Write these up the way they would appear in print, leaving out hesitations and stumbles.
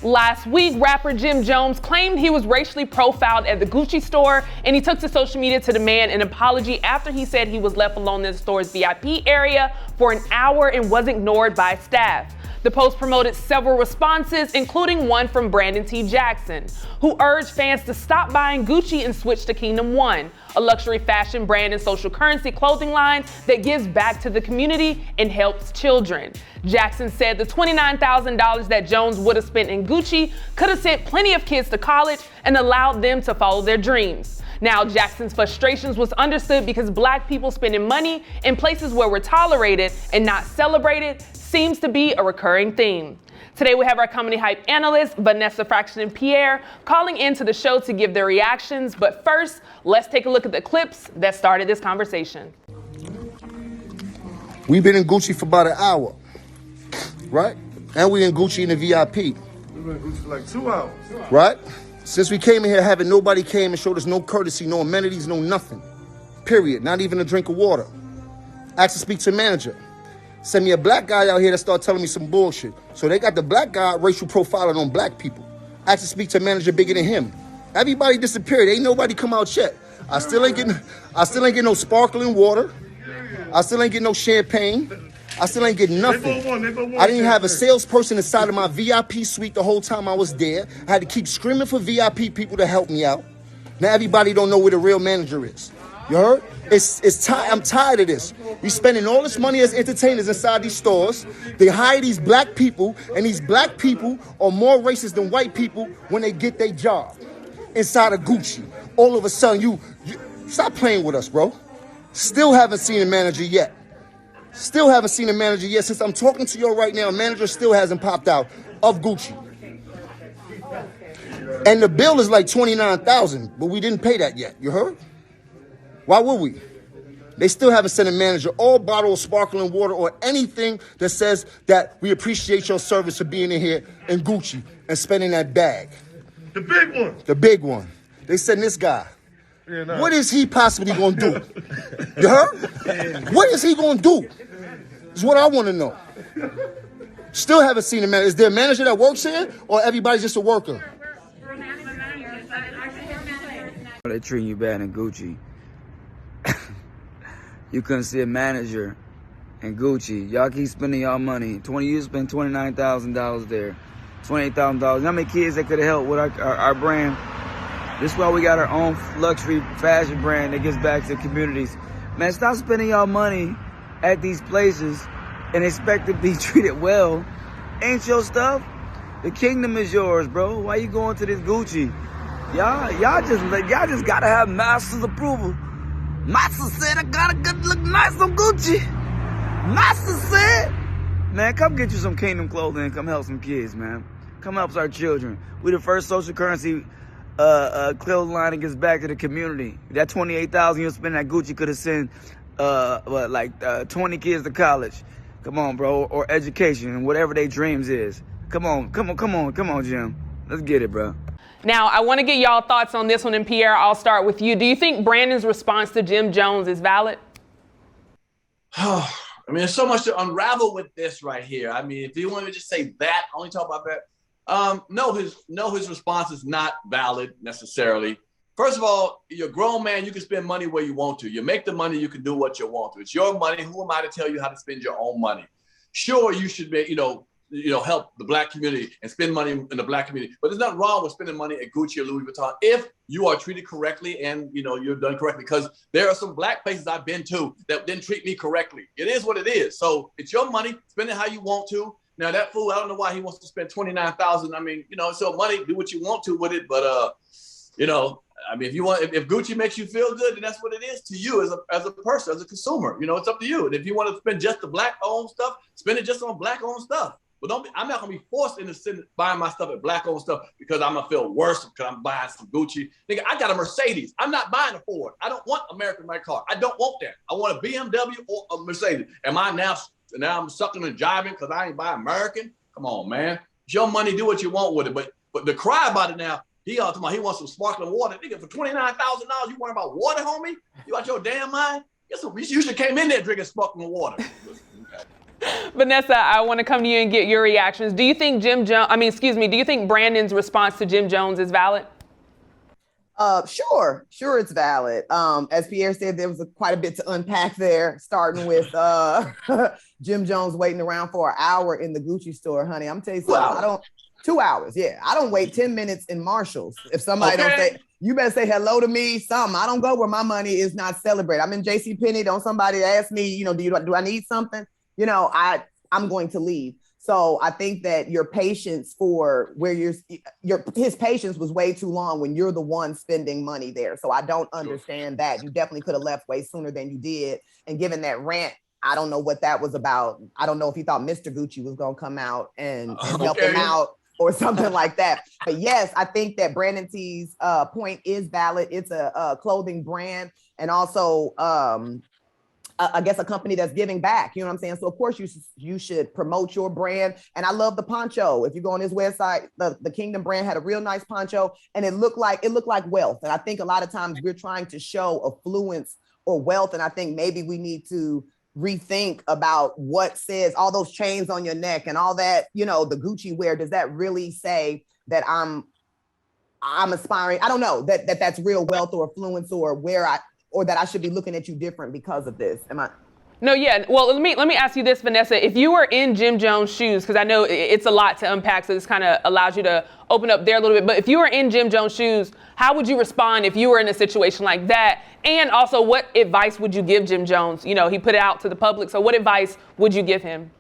Last week, rapper Jim Jones claimed he was racially profiled at the Gucci store, and he took to social media to demand an apology after he said he was left alone in the store's VIP area for an hour and was ignored by staff. The post promoted several responses, including one from Brandon T. Jackson, who urged fans to stop buying Gucci and switch to Kingdom One, a luxury fashion brand and social currency clothing line that gives back to the community and helps children. Jackson said the $29,000 that Jones would have spent in Gucci could have sent plenty of kids to college and allowed them to follow their dreams. Now, Jackson's frustrations was understood because Black people spending money in places where we're tolerated and not celebrated seems to be a recurring theme. Today we have our comedy hype analysts, Vanessa and Pierre, calling into the show to give their reactions. But first, let's take a look at the clips that started this conversation. We've been in Gucci for about an hour, right? And we in Gucci in the VIP. We've been in Gucci for like 2 hours. Right? Since we came in here, having nobody came and showed us no courtesy, no amenities, no nothing. Period. Not even a drink of water. Asked to speak to the manager. Send me a Black guy out here that start telling me some bullshit. So they got the Black guy racial profiling on Black people. Asked to speak to a manager bigger than him. Everybody disappeared. Ain't nobody come out yet. I still ain't getting no sparkling water. I still ain't getting no champagne. I still ain't getting nothing. I didn't have a salesperson inside of my VIP suite the whole time I was there. I had to keep screaming for VIP people to help me out. Now everybody don't know where the real manager is. You heard? I'm tired of this. We spending all this money as entertainers inside these stores. They hire these Black people, and these Black people are more racist than white people when they get their job inside of Gucci. All of a sudden, you stop playing with us, bro. Still haven't seen a manager yet. Still haven't seen a manager yet. Since I'm talking to you right now, a manager still hasn't popped out of Gucci. And the bill is like $29,000, but we didn't pay that yet. You heard? Why would we? They still haven't sent a manager or bottle of sparkling water or anything that says that we appreciate your service for being in here in Gucci and spending that bag. The big one. The big one. They sent this guy. Yeah, nah. What is he possibly going to do? You heard? What is he going to do? Is what I want to know. Still haven't seen a manager. Is there a manager that works here or everybody's just a worker? They treating you bad in Gucci. You couldn't see a manager in Gucci. Y'all keep spending y'all money. You spent $29,000 there. $28,000. How many kids that could have helped with our brand? This is why we got our own luxury fashion brand that gives back to communities. Man, stop spending y'all money at these places and expect to be treated well. Ain't your stuff? The kingdom is yours, bro. Why you going to this Gucci? Y'all just gotta have master's approval. Master said I gotta look nice on Gucci. Master said, man, come get you some Kingdom clothing and come help some kids, man. Come help our children. We the first social currency clothing line that gives back to the community. That $28,000 you spend at Gucci could have sent 20 kids to college. Come on, bro, or education and whatever their dreams is. Come on, Jim. Let's get it, bro. Now, I want to get y'all thoughts on this one, and Pierre, I'll start with you. Do you think Brandon's response to Jim Jones is valid? I mean, there's so much to unravel with this right here. I mean, if you want to just say that, only talk about that. No, his response is not valid necessarily. First of all, you're a grown man. You can spend money where you want to. You make the money. You can do what you want to. It's your money. Who am I to tell you how to spend your own money? Sure, you should be, help the Black community and spend money in the Black community. But there's nothing wrong with spending money at Gucci or Louis Vuitton if you are treated correctly and you're done correctly. Because there are some Black places I've been to that didn't treat me correctly. It is what it is. So it's your money. Spend it how you want to. Now that fool, I don't know why he wants to spend $29,000. I mean, it's your money. Do what you want to with it. But I mean, if Gucci makes you feel good, then that's what it is to you as a person, as a consumer. It's up to you. And if you want to spend just the Black-owned stuff, spend it just on Black-owned stuff. But I'm not gonna be forced into buying my stuff at Black-owned stuff because I'm gonna feel worse because I'm buying some Gucci. Nigga, I got a Mercedes. I'm not buying a Ford. I don't want American my car. I don't want that. I want a BMW or a Mercedes. Am I now I'm sucking and jiving because I ain't buying American? Come on, man. It's your money. Do what you want with it. But the cry about it now. He wants some sparkling water. Nigga, for $29,000, you worry about water, homie? You out your damn mind? You should have came in there drinking sparkling water. Vanessa, I want to come to you and get your reactions. Do you think do you think Brandon's response to Jim Jones is valid? Sure, it's valid. As Pierre said, there was quite a bit to unpack there, starting with Jim Jones waiting around for an hour in the Gucci store, honey. I'm telling you something. 2 hours, yeah. I don't wait 10 minutes in Marshalls. If somebody don't say, you better say hello to me, something. I don't go where my money is not celebrated. I'm in JCPenney. Don't somebody ask me, do I need something? I'm going to leave. So I think that your patience for where his patience was way too long when you're the one spending money there. So I don't understand that. You definitely could have left way sooner than you did. And given that rant, I don't know what that was about. I don't know if he thought Mr. Gucci was going to come out and help him out or something like that. But yes, I think that Brandon T's point is valid. It's a clothing brand and also I guess a company that's giving back, you know what I'm saying? So of course you should promote your brand. And I love the poncho. If you go on his website, the Kingdom brand had a real nice poncho and it looked like wealth. And I think a lot of times we're trying to show affluence or wealth. And I think maybe we need to rethink about what says all those chains on your neck and all that, the Gucci wear. Does that really say that I'm aspiring? I don't know that's real wealth or affluence or that I should be looking at you different because of this. Am I? No, yeah. Well, let me ask you this, Vanessa. If you were in Jim Jones' shoes, because I know it's a lot to unpack, so this kind of allows you to open up there a little bit. But if you were in Jim Jones' shoes, how would you respond if you were in a situation like that? And also, what advice would you give Jim Jones? He put it out to the public. So what advice would you give him?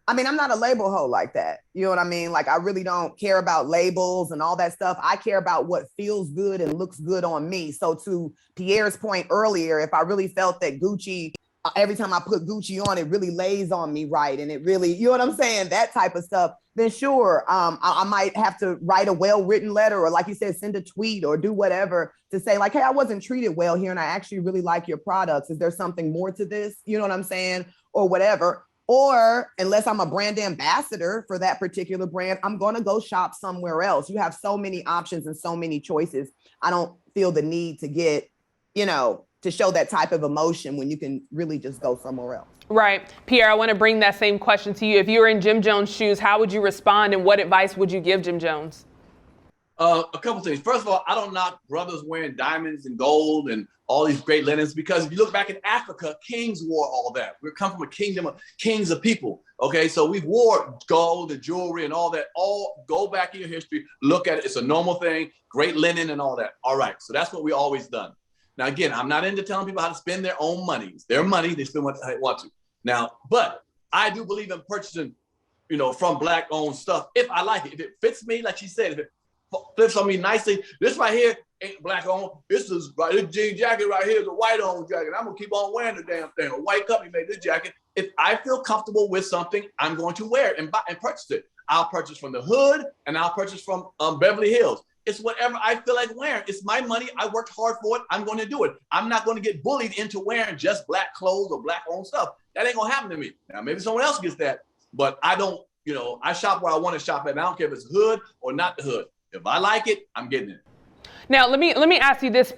I mean, I'm not a label hoe like that. You know what I mean? Like, I really don't care about labels and all that stuff. I care about what feels good and looks good on me. So to Pierre's point earlier, if I really felt that Gucci, every time I put Gucci on, it really lays on me right. And it really, you know what I'm saying? That type of stuff. Then sure, I might have to write a well-written letter or like you said, send a tweet or do whatever to say like, hey, I wasn't treated well here and I actually really like your products. Is there something more to this? You know what I'm saying? Or whatever. Or unless I'm a brand ambassador for that particular brand, I'm going to go shop somewhere else. You have so many options and so many choices. I don't feel the need to get, to show that type of emotion when you can really just go somewhere else. Right. Pierre, I want to bring that same question to you. If you were in Jim Jones' shoes, how would you respond and what advice would you give Jim Jones? A couple things. First of all, I don't knock brothers wearing diamonds and gold and all these great linens because if you look back in Africa, kings wore all that. We come from a kingdom of kings of people. Okay, so we wore gold and jewelry and all that. All go back in your history, look at it. It's a normal thing, great linen and all that. All right, so that's what we always done. Now, again, I'm not into telling people how to spend their own money. It's their money, they spend what they want to. Now, but I do believe in purchasing, from Black-owned stuff if I like it. If it fits me, like she said, if it flips on me nicely. This right here ain't Black-owned. This jean jacket right here is a white-owned jacket. I'm gonna keep on wearing the damn thing. A white company made this jacket. If I feel comfortable with something, I'm going to wear it and buy and purchase it. I'll purchase from the hood and I'll purchase from Beverly Hills. It's whatever I feel like wearing. It's my money. I worked hard for it. I'm going to do it. I'm not going to get bullied into wearing just Black clothes or Black-owned stuff. That ain't gonna happen to me. Now maybe someone else gets that, but I don't. I shop where I want to shop at. And I don't care if it's hood or not the hood. If I like it, I'm getting it. Now, let me ask you this.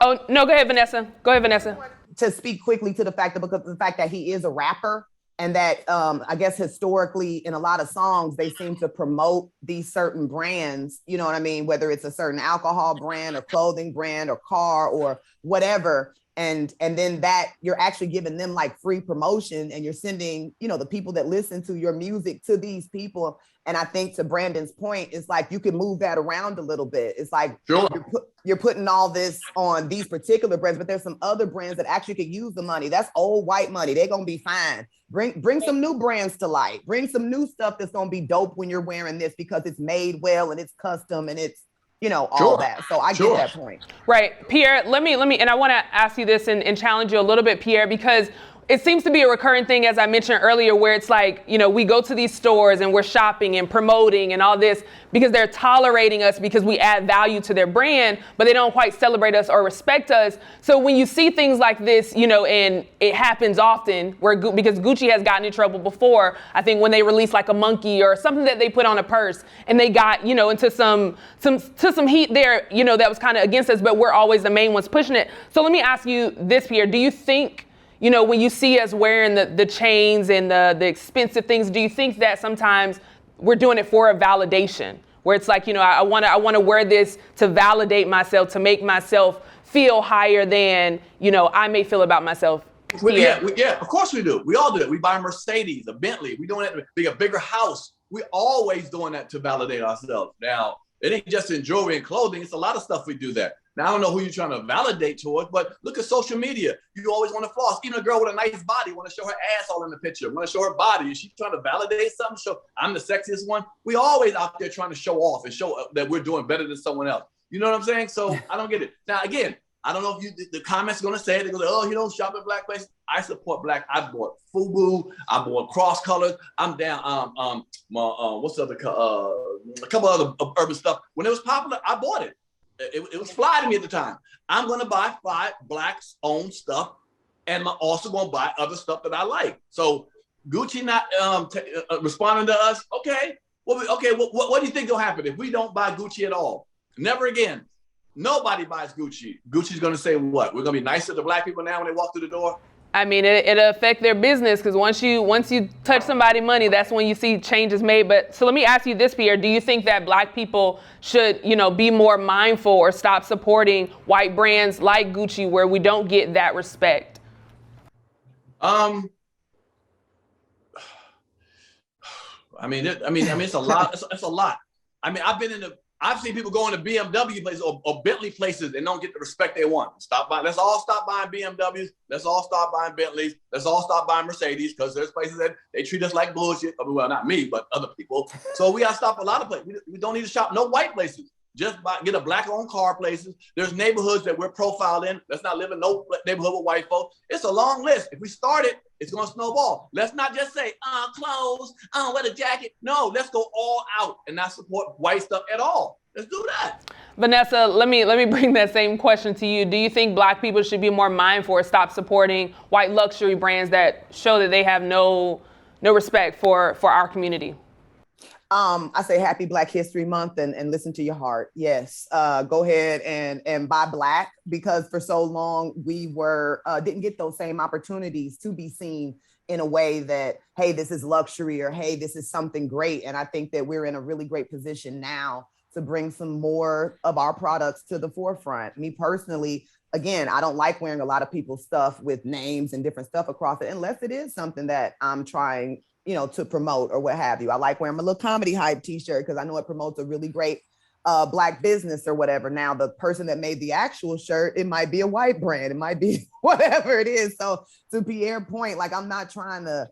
Oh, no, go ahead, Vanessa. Go ahead, Vanessa. To speak quickly to the fact that he is a rapper and that I guess historically in a lot of songs, they seem to promote these certain brands, you know what I mean? Whether it's a certain alcohol brand or clothing brand or car or whatever. And then that you're actually giving them like free promotion and you're sending, the people that listen to your music to these people. And I think to Brandon's point, it's like you can move that around a little bit. It's like sure. You're putting all this on these particular brands, but there's some other brands that actually could use the money. That's old white money. They're going to be fine. Bring some new brands to light. Bring some new stuff that's going to be dope when you're wearing this because it's made well and it's custom and it's, all sure. that. So I get that point. Right. Pierre, let me, and I want to ask you this and challenge you a little bit, Pierre, because it seems to be a recurring thing, as I mentioned earlier, where it's like, we go to these stores and we're shopping and promoting and all this because they're tolerating us because we add value to their brand, but they don't quite celebrate us or respect us. So when you see things like this, and it happens often because Gucci has gotten in trouble before, I think when they released like a monkey or something that they put on a purse and they got, into some heat there, that was kind of against us, but we're always the main ones pushing it. So let me ask you this, Pierre, do you think you know, when you see us wearing the chains and the expensive things, do you think that sometimes we're doing it for a validation? Where it's like, you know, I want to wear this to validate myself, to make myself feel higher than, you know, I may feel about myself. Yeah, of course we do. We all do it. We buy a Mercedes, a Bentley. We doing it to be a bigger house. We always doing that to validate ourselves. Now, it ain't just in jewelry and clothing. It's a lot of stuff we do that. Now, I don't know who you're trying to validate towards, but look at social media. You always want to floss. Even a girl with a nice body want to show her ass all in the picture, want to show her body. Is she trying to validate something? Show I'm the sexiest one. We always out there trying to show off and show that we're doing better than someone else. You know what I'm saying? So I don't get it. Now, again, I don't know if the comments are going to say it. They're going to, oh, you don't shop at black places. I support black. I bought FUBU. I bought Cross Colors. I'm down. What's the other? A couple other urban stuff. When it was popular, I bought it. It was fly to me at the time. I'm going to buy 5 blacks owned stuff, and I'm also going to buy other stuff that I like. So Gucci not responding to us. Okay. What do you think will happen if we don't buy Gucci at all? Never again. Nobody buys Gucci. Gucci's going to say what? We're going to be nicer to black people now when they walk through the door? I mean, it'll affect their business because once you touch somebody's money, that's when you see changes made. But so let me ask you this, Pierre. Do you think that black people should, you know, be more mindful or stop supporting white brands like Gucci where we don't get that respect? I mean, it's a lot. It's a lot. I mean, I've seen people go into BMW places or Bentley places and don't get the respect they want. Let's all stop buying BMWs. Let's all stop buying Bentleys. Let's all stop buying Mercedes because there's places that they treat us like bullshit. I mean, well, not me, but other people. So we got to stop a lot of places. We don't need to shop no white places. Just get a black-owned car places. There's neighborhoods that we're profiled in. Let's not live in no neighborhood with white folks. It's a long list. If we start it, it's going to snowball. Let's not just say, clothes, wear a jacket. No, let's go all out and not support white stuff at all. Let's do that. Vanessa, let me bring that same question to you. Do you think black people should be more mindful or stop supporting white luxury brands that show that they have no respect for our community? I say happy Black History Month and listen to your heart. Yes, go ahead and buy black because for so long we didn't get those same opportunities to be seen in a way that, hey, this is luxury or hey, this is something great. And I think that we're in a really great position now to bring some more of our products to the forefront. Me personally, again, I don't like wearing a lot of people's stuff with names and different stuff across it unless it is something that I'm trying to promote or what have you. I like wearing my little comedy hype t-shirt because I know it promotes a really great black business or whatever. Now, the person that made the actual shirt, it might be a white brand. It might be whatever it is. So to Pierre's point, like I'm not trying to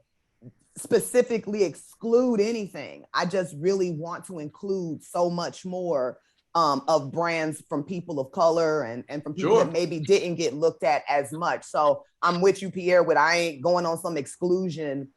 specifically exclude anything. I just really want to include so much more of brands from people of color and from people that maybe didn't get looked at as much. So I'm with you, Pierre, I ain't going on some exclusion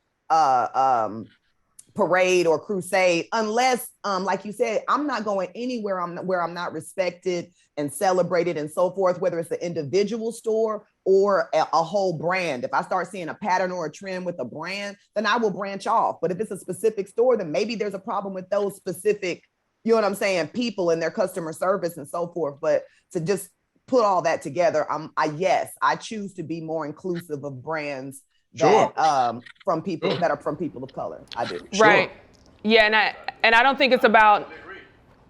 parade or crusade unless, like you said, I'm not going anywhere where I'm not respected and celebrated and so forth, whether it's an individual store or a whole brand. If I start seeing a pattern or a trend with a brand, then I will branch off. But if it's a specific store, then maybe there's a problem with those specific, you know what I'm saying, people and their customer service and so forth. But to just put all that together, I choose to be more inclusive of brands that from people that are from people of color. I do. Right. Yeah, and I don't think it's about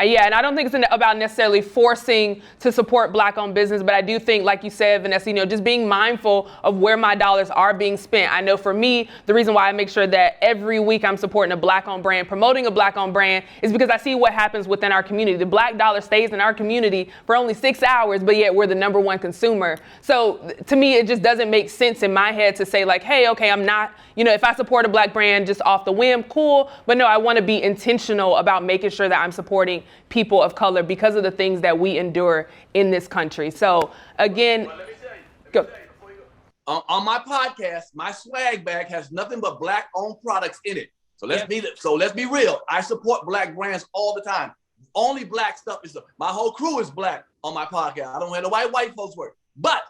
and I don't think it's about necessarily forcing to support Black-owned business, but I do think, like you said, Vanessa, just being mindful of where my dollars are being spent. I know for me, the reason why I make sure that every week I'm supporting a Black-owned brand, promoting a Black-owned brand, is because I see what happens within our community. The Black dollar stays in our community for only 6 hours, but yet we're the #1 consumer. So to me, it just doesn't make sense in my head to say like, hey, okay, I'm not, if I support a Black brand just off the whim, cool. But no, I want to be intentional about making sure that I'm supporting people of color because of the things that we endure in this country. So again, let me tell you, on my podcast, my swag bag has nothing but Black-owned products in it. So let's be real. I support Black brands all the time. Only Black stuff my whole crew is Black on my podcast. I don't have no white folks work, but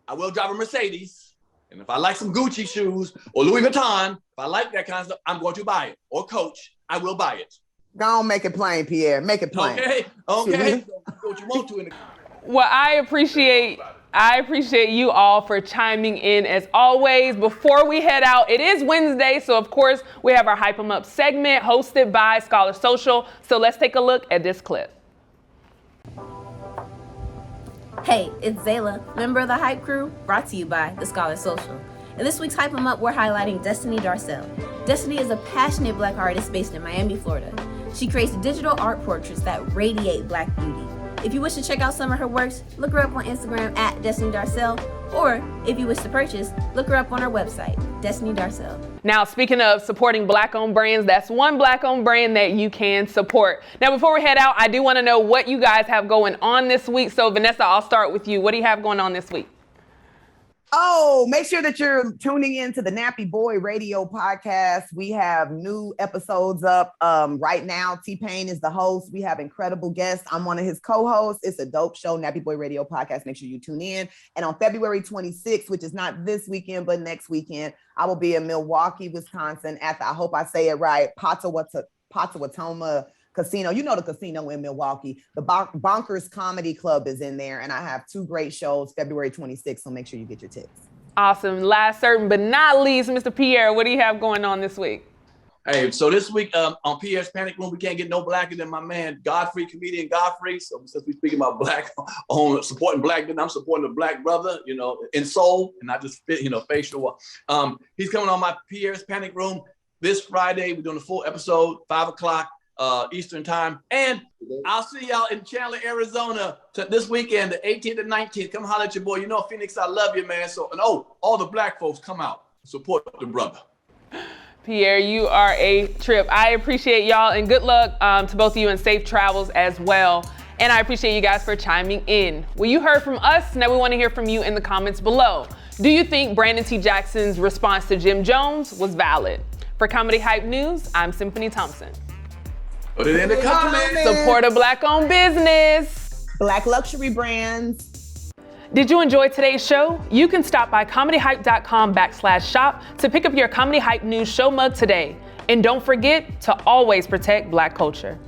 I will drive a Mercedes. And if I like some Gucci shoes or Louis Vuitton, if I like that kind of stuff, I'm going to buy it. Or Coach, I will buy it. Go on, make it plain, Pierre. Make it plain. Okay. So what you want to in the comments. Well, I appreciate I appreciate you all for chiming in as always. Before we head out, it is Wednesday, so of course we have our Hype 'em Up segment hosted by Scholar Social. So let's take a look at this clip. Hey, it's Zayla, member of the Hype Crew, brought to you by the Scholar Social. In this week's Hype 'em Up, we're highlighting Destiny Darcel. Destiny is a passionate Black artist based in Miami, Florida. She creates digital art portraits that radiate Black beauty. If you wish to check out some of her works, look her up on Instagram at Destiny Darcel, or if you wish to purchase, look her up on our website, Destiny Darcel. Now, speaking of supporting Black-owned brands, that's one Black-owned brand that you can support. Now, before we head out, I do want to know what you guys have going on this week. So, Vanessa, I'll start with you. What do you have going on this week? Oh, make sure that you're tuning in to the Nappy Boy Radio podcast. We have new episodes up right now. T-Pain is the host. We have incredible guests. I'm one of his co-hosts. It's a dope show, Nappy Boy Radio podcast. Make sure you tune in. And on February 26th, which is not this weekend, but next weekend, I will be in Milwaukee, Wisconsin at the, I hope I say it right, Potawatomi Casino. You know the casino in Milwaukee. The Bonkers Comedy Club is in there, and I have two great shows February 26th, so make sure you get your tickets. Awesome. Last certain but not least, Mr. Pierre, what do you have going on this week? Hey, so this week on Pierres Panic Room, we can't get no blacker than my man Godfrey, comedian Godfrey. So since we're speaking about Black, on supporting Black, then I'm supporting a Black brother, you know, in soul and not just facial. He's coming on my Pierres Panic Room this Friday. We're doing a full episode, 5 o'clock. Eastern time, and I'll see y'all in Chandler, Arizona this weekend, the 18th and 19th. Come holler at your boy. You know, Phoenix, I love you, man. So, and all the Black folks, come out, support the brother. Pierre, you are a trip. I appreciate y'all, and good luck to both of you and safe travels as well. And I appreciate you guys for chiming in. Well, you heard from us. Now we want to hear from you in the comments below. Do you think Brandon T. Jackson's response to Jim Jones was valid? For Comedy Hype News, I'm Symphony Thompson. Put it in the comments. Support a Black-owned business. Black luxury brands. Did you enjoy today's show? You can stop by comedyhype.com/shop to pick up your Comedy Hype News show mug today. And don't forget to always protect Black culture.